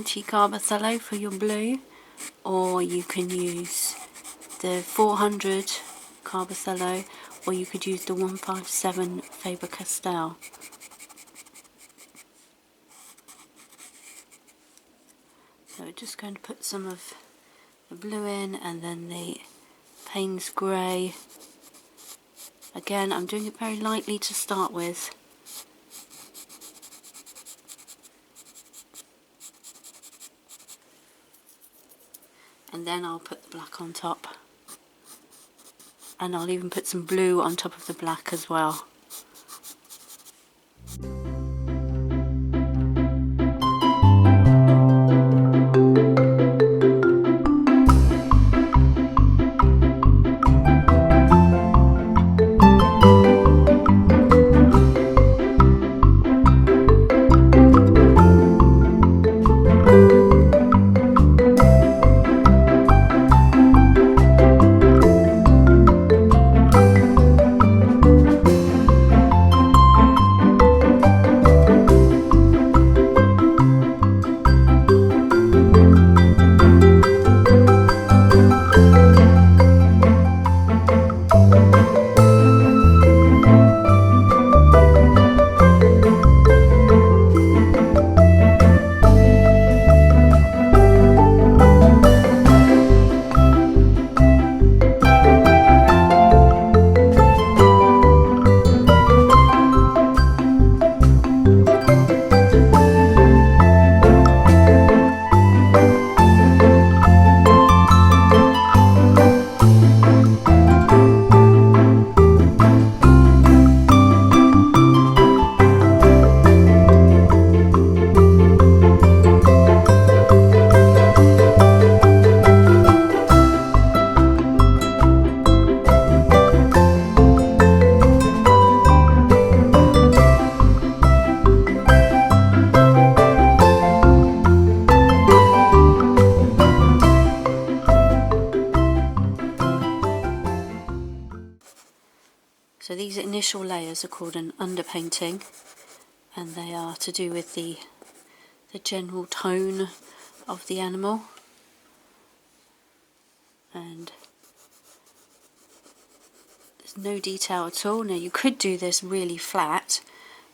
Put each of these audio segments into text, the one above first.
120 Carbocello for your blue, or you can use the 400 Carbocello, or you could use the 157 Faber-Castell. So we're just going to put some of the blue in, and then the Payne's Grey. Again, I'm doing it very lightly to start with. And then I'll put the black on top. And I'll even put some blue on top of the black as well. So these initial layers are called an underpainting, and they are to do with the general tone of the animal. And there's no detail at all. Now you could do this really flat,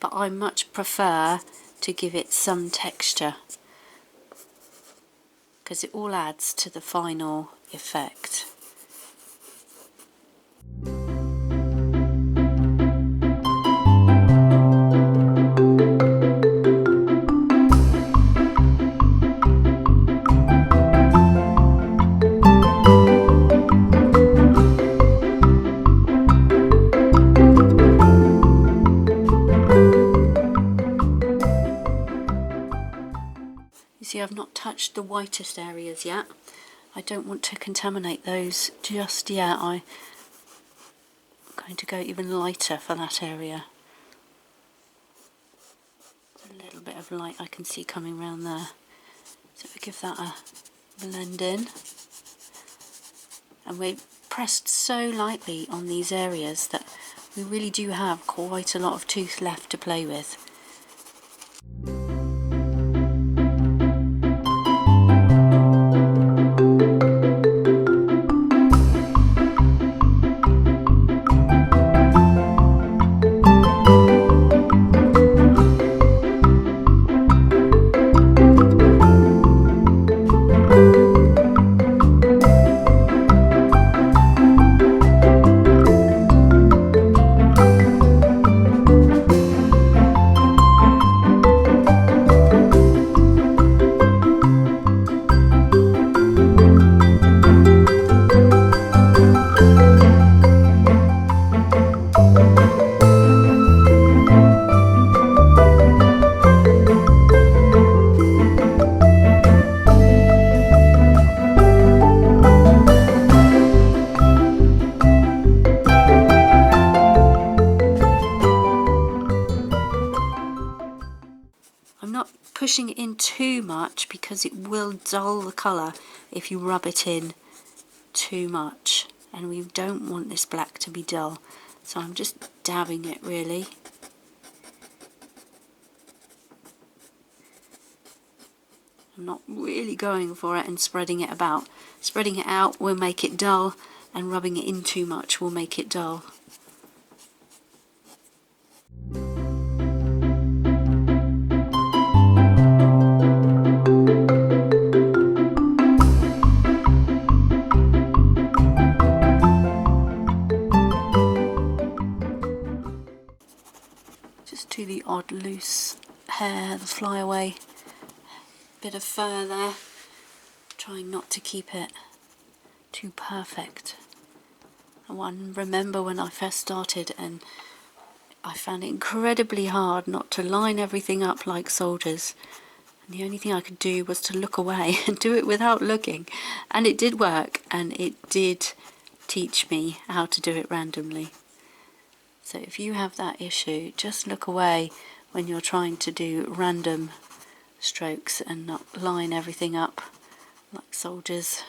but I much prefer to give it some texture, because it all adds to the final effect. See, I've not touched the whitest areas yet. I don't want to contaminate those just yet. I'm going to go even lighter for that area. There's a little bit of light I can see coming around there. So we give that a blend in. And we're pressed so lightly on these areas that we really do have quite a lot of tooth left to play with. Pushing it in too much, because it will dull the colour if you rub it in too much, and we don't want this black to be dull, so I'm just dabbing it really. I'm I'm not really going for it and spreading it about. Spreading it out will make it dull, and rubbing it in too much will make it dull. Just do the odd loose hair, the flyaway bit of fur there, trying not to keep it too perfect. And remember when I first started, and I found it incredibly hard not to line everything up like soldiers, and the only thing I could do was to look away and do it without looking, and it did work, and it did teach me how to do it randomly. So if you have that issue, just look away when you're trying to do random strokes and not line everything up like soldiers.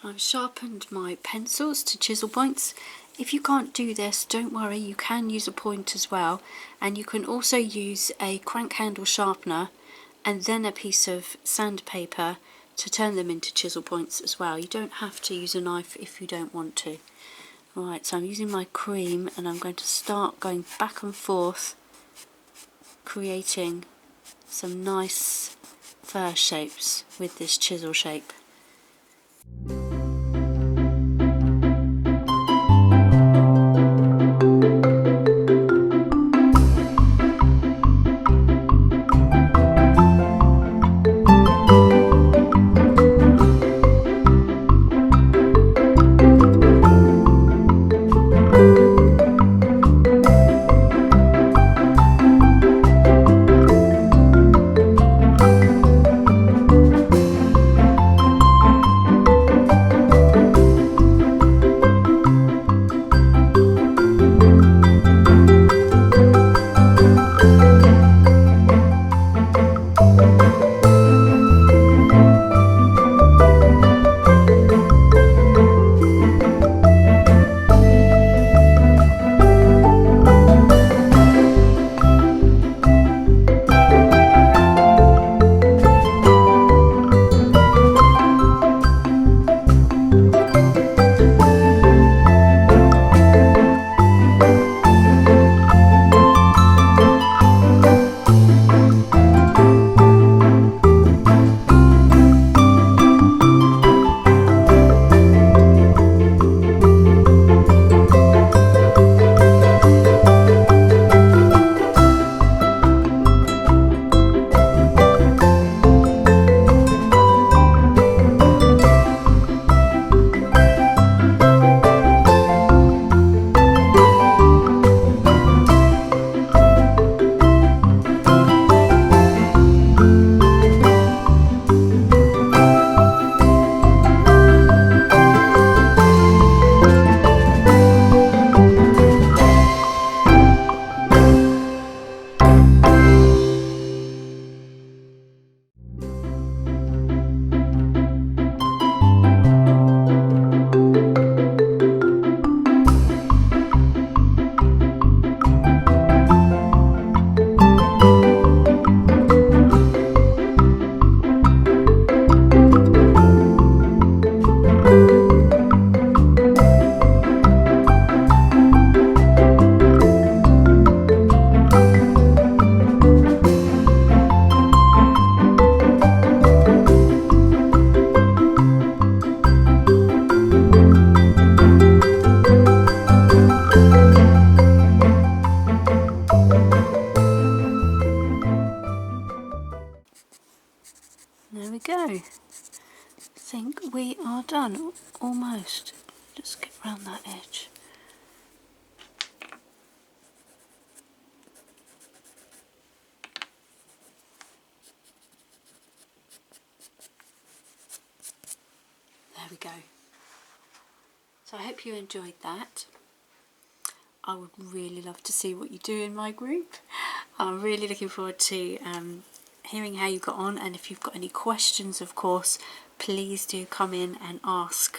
I've sharpened my pencils to chisel points. If you can't do this, don't worry, you can use a point as well, and you can also use a crank handle sharpener and then a piece of sandpaper to turn them into chisel points as well. You don't have to use a knife if you don't want to. Alright, so I'm using my cream and I'm going to start going back and forth, creating some nice fur shapes with this chisel shape. There we go. I think we are done, almost. Just get round that edge. There we go. So I hope you enjoyed that. I would really love to see what you do in my group. I'm really looking forward to hearing how you got on, and if you've got any questions, of course, please do come in and ask